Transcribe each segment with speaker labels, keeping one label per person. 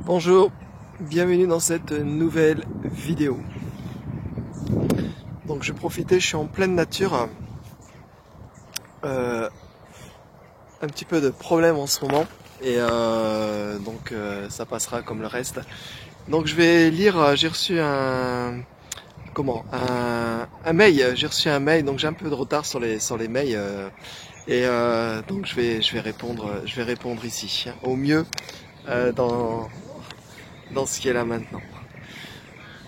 Speaker 1: Bonjour, bienvenue dans cette nouvelle vidéo. Donc je profitais, je suis en pleine nature. Un petit peu de problème en ce moment et donc ça passera comme le reste. Donc je vais lire, j'ai reçu un mail, j'ai reçu un mail, donc j'ai un peu de retard sur les mails donc je vais répondre ici au mieux dans ce qui est là maintenant.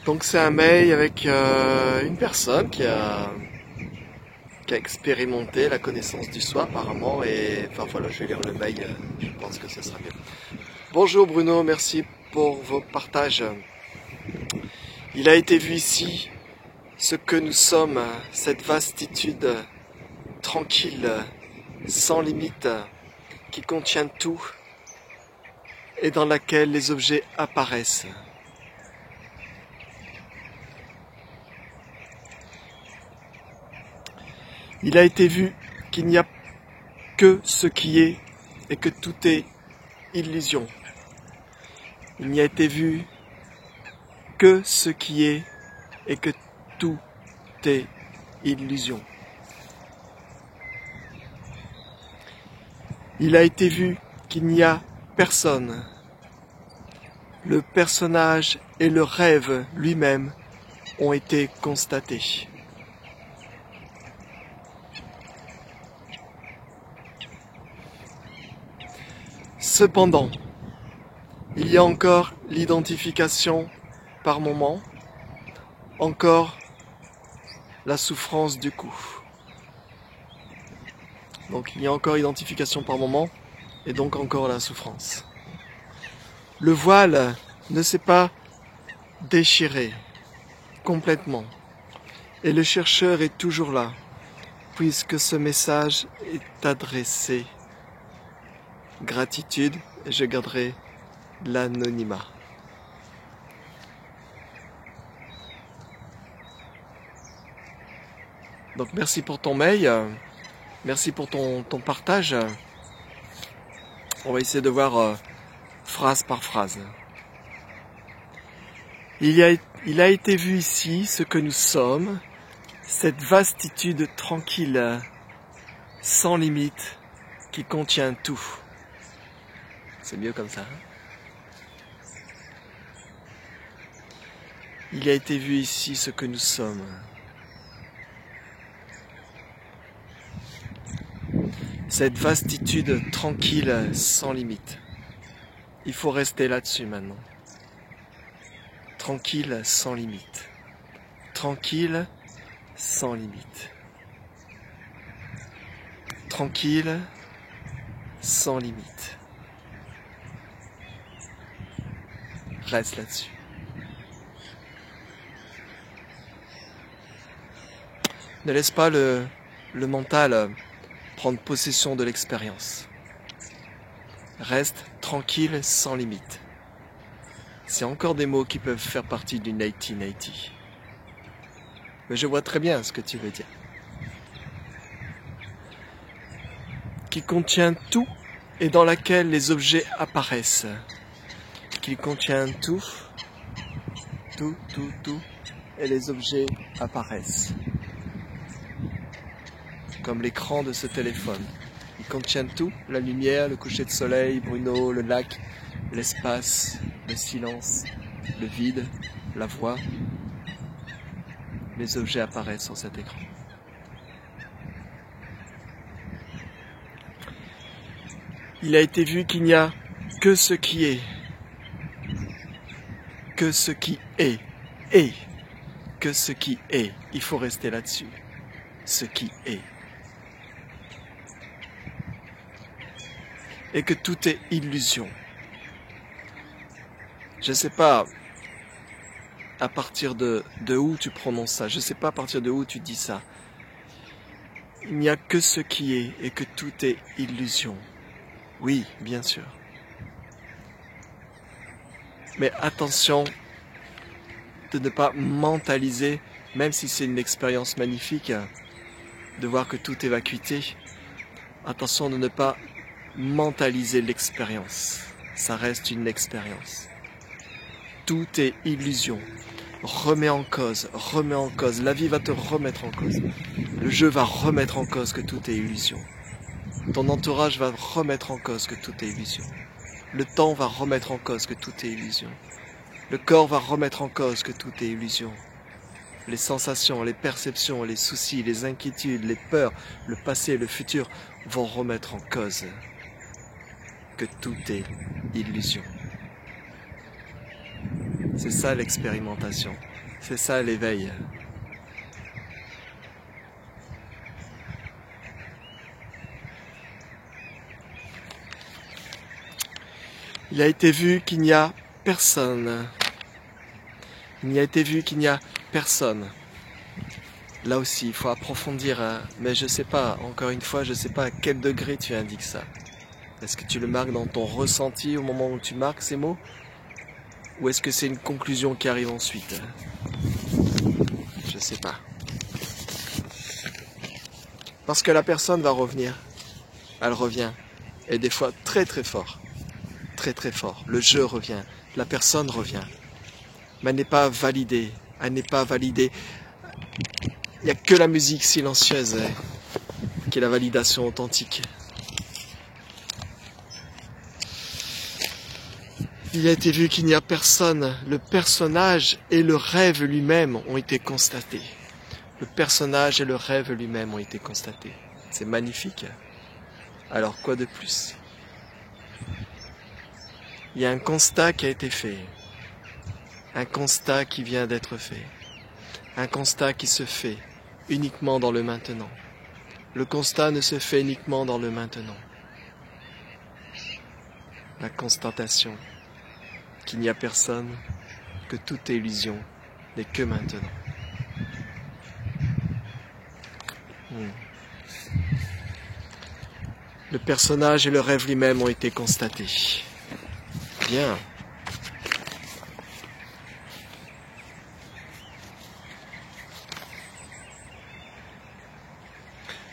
Speaker 1: Donc c'est un mail avec une personne qui a expérimenté la connaissance du soi apparemment, et enfin voilà, je vais lire le mail, je pense que ce sera mieux. Bonjour Bruno, merci pour vos partages. Il a été vu ici ce que nous sommes, cette vastitude tranquille, sans limite, qui contient tout et dans laquelle les objets apparaissent. Il a été vu qu'il n'y a que ce qui est et que tout est illusion. Il n'y a été vu que ce qui est et que tout est illusion. Il a été vu qu'il n'y a personne. Le personnage et le rêve lui-même ont été constatés. Cependant, il y a encore l'identification par moment, encore la souffrance du coup. Donc il y a encore identification par moment et donc encore la souffrance. Le voile ne s'est pas déchiré complètement et le chercheur est toujours là puisque ce message est adressé. Gratitude, et je garderai l'anonymat. Donc merci pour ton mail, merci pour ton partage. On va essayer de voir phrase par phrase. Il a été vu ici ce que nous sommes, cette vastitude tranquille, sans limite, qui contient tout. C'est mieux comme ça. Il a été vu ici ce que nous sommes. Cette vastitude tranquille, sans limite. Il faut rester là-dessus maintenant. Tranquille, sans limite. Tranquille, sans limite. Tranquille, sans limite. Reste là-dessus. Ne laisse pas le mental prendre possession de l'expérience. Reste tranquille, sans limite. C'est encore des mots qui peuvent faire partie du 1980. Mais je vois très bien ce que tu veux dire. Qui contient tout et dans laquelle les objets apparaissent. Qui contient tout, et les objets apparaissent. Comme l'écran de ce téléphone. Il contient tout, la lumière, le coucher de soleil, Bruno, le lac, l'espace, le silence, le vide, la voix. Les objets apparaissent sur cet écran. Il a été vu qu'il n'y a que ce qui est. Que ce qui est. Que ce qui est. Il faut rester là-dessus. Ce qui est. Et que tout est illusion. Je ne sais pas à partir de où tu prononces ça. Je ne sais pas à partir de où tu dis ça. Il n'y a que ce qui est et que tout est illusion. Oui, bien sûr. Mais attention de ne pas mentaliser, même si c'est une expérience magnifique, de voir que tout est vacuité. Attention de ne pas mentaliser l'expérience. Ça reste une expérience. tout est illusion. Remets en cause, la vie va te remettre en cause. Le jeu va remettre en cause que tout est illusion. Ton entourage va remettre en cause que tout est illusion. Le temps va remettre en cause que tout est illusion. Le corps va remettre en cause que tout est illusion. Les sensations, les perceptions, les soucis, les inquiétudes, les peurs, le passé, le futur vont remettre en cause que tout est illusion. C'est ça l'expérimentation, c'est ça l'éveil. Il a été vu qu'il n'y a personne. Il y a été vu qu'il n'y a personne. Là aussi, il faut approfondir, hein. Mais je sais pas, encore une fois, je sais pas à quel degré tu indiques ça. Est-ce que tu le marques dans ton ressenti au moment où tu marques ces mots? Ou est-ce que c'est une conclusion qui arrive ensuite? Je sais pas. Parce que la personne va revenir. Elle revient. Et des fois très très fort. Très très fort. Le jeu revient. La personne revient. Mais elle n'est pas validée. Elle n'est pas validée. Il n'y a que la musique silencieuse qui est la validation authentique. Il a été vu qu'il n'y a personne. Le personnage et le rêve lui-même ont été constatés. Le personnage et le rêve lui-même ont été constatés. C'est magnifique. Alors quoi de plus? Il y a un constat qui a été fait. Un constat qui vient d'être fait. Un constat qui se fait uniquement dans le maintenant. Le constat ne se fait uniquement dans le maintenant. La constatation qu'il n'y a personne, que tout est illusion, n'est que maintenant. Le personnage et le rêve lui-même ont été constatés. Bien.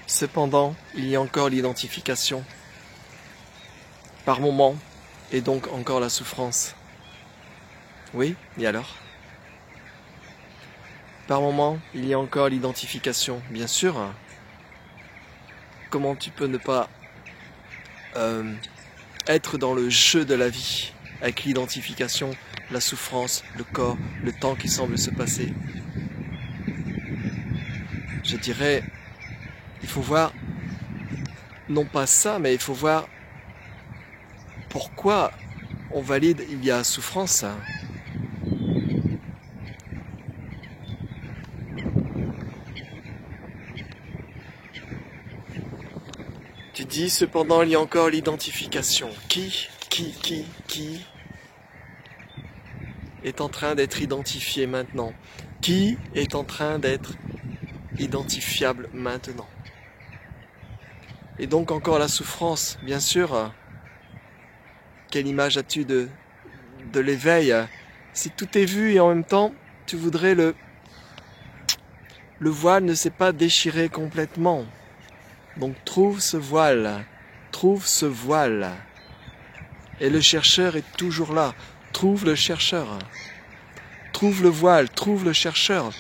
Speaker 1: Cependant, il y a encore l'identification. Par moment, et donc encore la souffrance. Oui, et alors? Par moment, il y a encore l'identification, bien sûr. Comment tu peux ne pas être dans le jeu de la vie, avec l'identification, la souffrance, le corps, le temps qui semble se passer? Je dirais, il faut voir, non pas ça, mais il faut voir pourquoi on valide il y a souffrance. Tu dis cependant il y a encore l'identification. Qui est en train d'être identifié maintenant? Qui est en train d'être identifiable maintenant? Et donc encore la souffrance, bien sûr. Quelle image as-tu de l'éveil? Si tout est vu et en même temps, tu voudrais le voile ne s'est pas déchiré complètement. Donc trouve ce voile, trouve ce voile. Et le chercheur est toujours là. Trouve le chercheur. Trouve le voile, trouve le chercheur.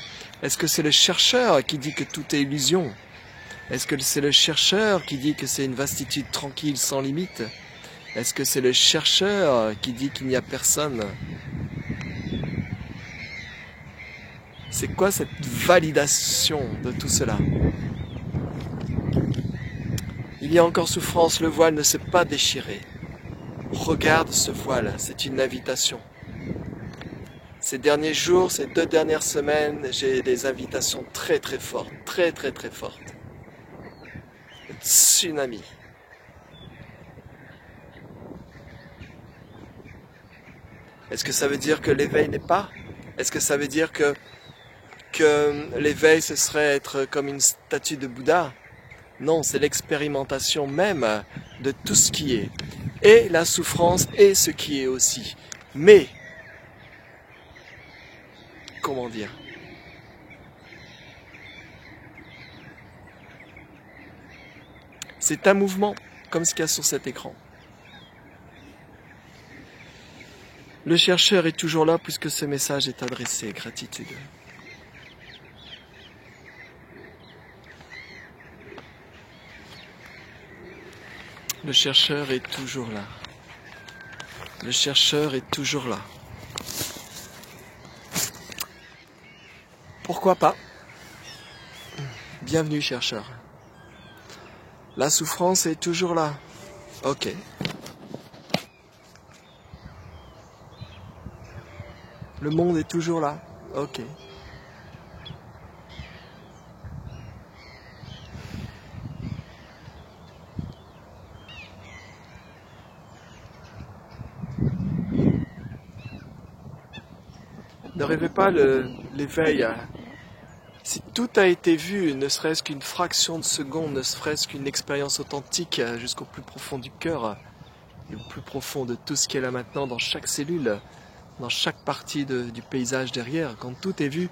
Speaker 1: Est-ce que c'est le chercheur qui dit que tout est illusion? Est-ce que c'est le chercheur qui dit que c'est une vastitude tranquille sans limite? Est-ce que c'est le chercheur qui dit qu'il n'y a personne? C'est quoi cette validation de tout cela? Il y a encore souffrance, le voile ne s'est pas déchiré. Regarde ce voile, c'est une invitation. Ces derniers jours, ces 2 dernières semaines, j'ai des invitations très très fortes, très fortes. Tsunami. Est-ce que ça veut dire que l'éveil n'est pas? Est-ce que ça veut dire que l'éveil ce serait être comme une statue de Bouddha? Non, c'est l'expérimentation même de tout ce qui est. Et la souffrance est ce qui est aussi. Mais, comment dire? C'est un mouvement, comme ce qu'il y a sur cet écran. Le chercheur est toujours là puisque ce message est adressé. Gratitude. Le chercheur est toujours là. Le chercheur est toujours là. Pourquoi pas? Bienvenue, chercheur. La souffrance est toujours là. Ok. Le monde est toujours là. Ok. Ne rêvez pas l'éveil. Si tout a été vu, ne serait-ce qu'une fraction de seconde, ne serait-ce qu'une expérience authentique jusqu'au plus profond du cœur, et au plus profond de tout ce qui est là maintenant, dans chaque cellule, dans chaque partie du paysage derrière, quand tout est vu,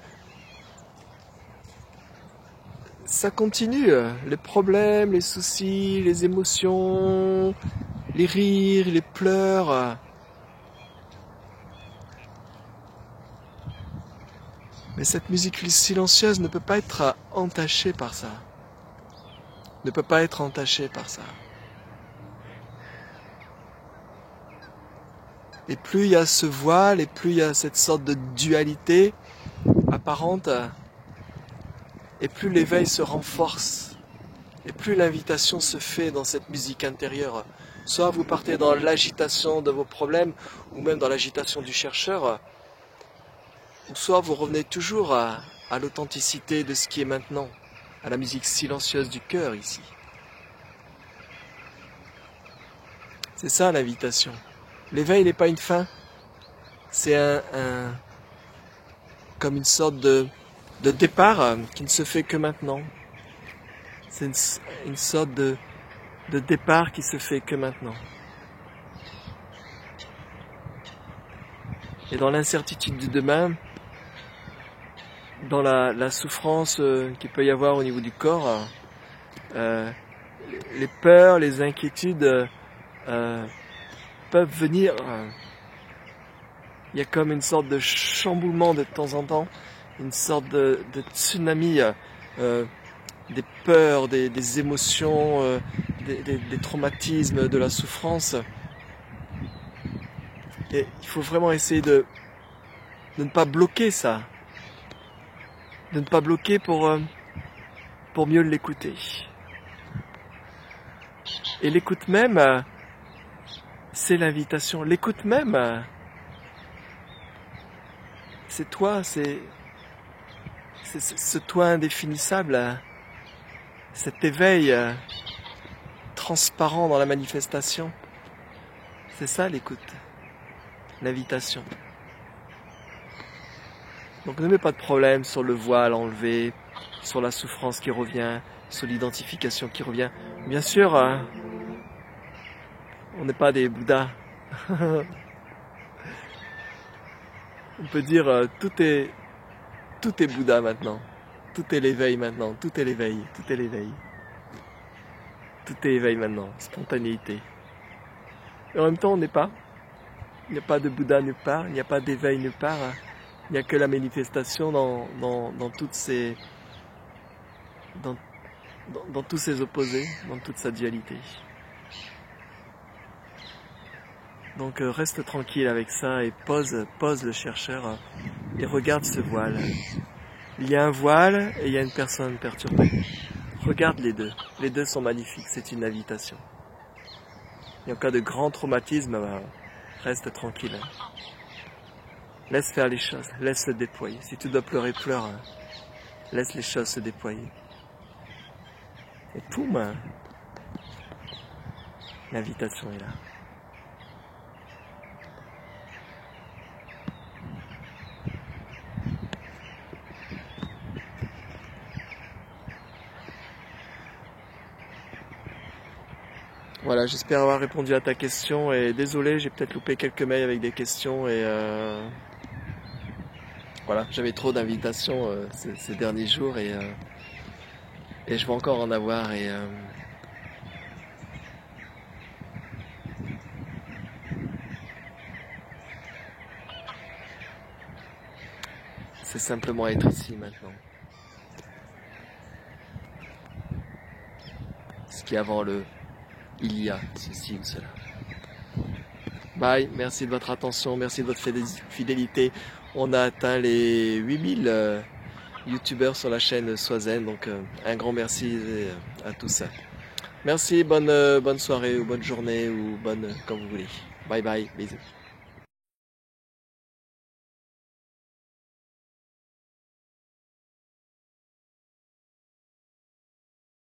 Speaker 1: ça continue. Les problèmes, les soucis, les émotions, les rires, les pleurs. Mais cette musique silencieuse ne peut pas être entachée par ça. Ne peut pas être entachée par ça. Et plus il y a ce voile, et plus il y a cette sorte de dualité apparente, et plus l'éveil se renforce, et plus l'invitation se fait dans cette musique intérieure. Soit vous partez dans l'agitation de vos problèmes, ou même dans l'agitation du chercheur, ou soit vous revenez toujours à l'authenticité de ce qui est maintenant, à la musique silencieuse du cœur ici. C'est ça l'invitation. L'éveil n'est pas une fin, c'est comme une sorte de départ qui ne se fait que maintenant. C'est une sorte de départ qui se fait que maintenant. Et dans l'incertitude du demain, dans la souffrance qu'il peut y avoir au niveau du corps, les peurs, les inquiétudes peuvent venir. Il y a comme une sorte de chamboulement de temps en temps, une sorte de tsunami des peurs, des émotions, des traumatismes, de la souffrance. Et il faut vraiment essayer de ne pas bloquer ça, de ne pas bloquer pour mieux l'écouter. Et l'écoute même, c'est l'invitation. L'écoute même, c'est toi, c'est ce toi indéfinissable, cet éveil transparent dans la manifestation. C'est ça l'écoute, l'invitation. Donc ne mets pas de problème sur le voile enlevé, sur la souffrance qui revient, sur l'identification qui revient. Bien sûr, on n'est pas des Bouddhas. On peut dire tout est Bouddha maintenant. Tout est l'éveil maintenant. Tout est l'éveil. Tout est l'éveil. Tout est éveil maintenant. Spontanéité. Et en même temps, on n'est pas. Il n'y a pas de Bouddha nulle part. Il n'y a pas d'éveil nulle part. Il n'y a que la manifestation dans toutes ces... Dans tous ses opposés, dans toute sa dualité. Donc reste tranquille avec ça et pose le chercheur et regarde ce voile. Il y a un voile et il y a une personne perturbée. Regarde les deux. Les deux sont magnifiques, c'est une invitation. Et en cas de grand traumatisme, reste tranquille. Laisse faire les choses, laisse se déployer. Si tu dois pleurer, pleure. Laisse les choses se déployer. Et poum, l'invitation est là. Voilà, j'espère avoir répondu à ta question et désolé, j'ai peut-être loupé quelques mails avec des questions et voilà, j'avais trop d'invitations ces derniers jours et je vais encore en avoir et C'est simplement être ici maintenant. Ce qui avant le il y a ceci ou cela. Bye, merci de votre attention, merci de votre fidélité. On a atteint les 8000 youtubeurs sur la chaîne Swazen, donc un grand merci à tous. Merci, bonne soirée ou bonne journée ou bonne comme vous voulez. Bye bye, bisous.